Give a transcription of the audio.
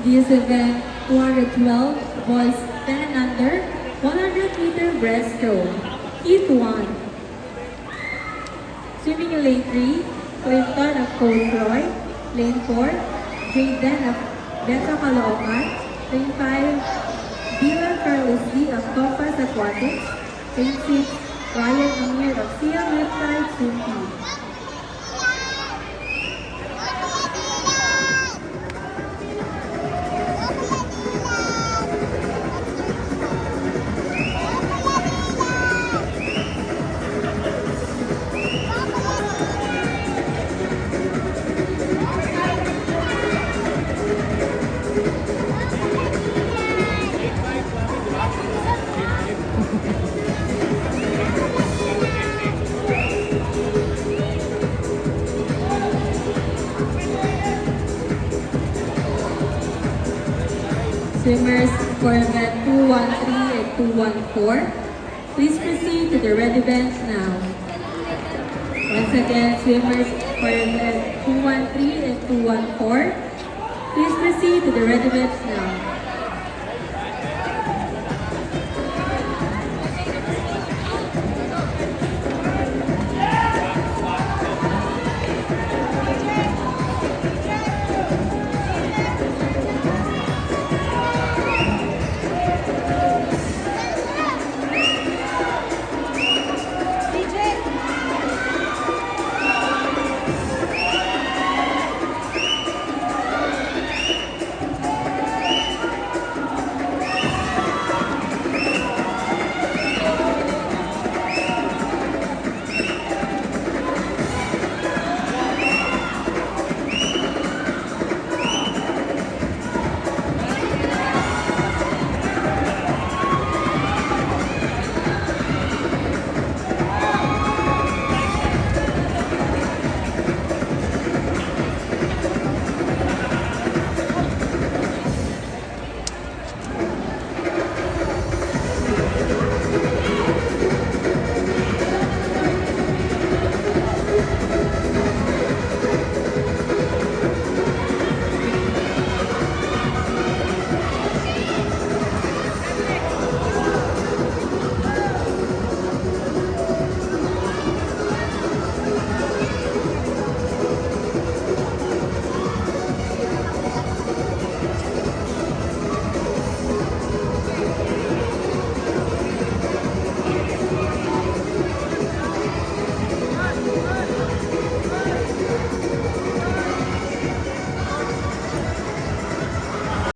This event, 212 boys 10 and under, 100-meter breaststroke. Heat 1. Swimming in lane 3, Clinton of Coach Roy. Lane 4, Jayden of Beta Caloocan. Lane 5, Dylan Carlos D of Compass Aquatics. Lane 6, Ryan Amir of CL Website Swim Team. Swimmers for event 213 and 214, please proceed to the ready bench now. Once again, swimmers for event 213 and 214, please proceed to the ready bench now.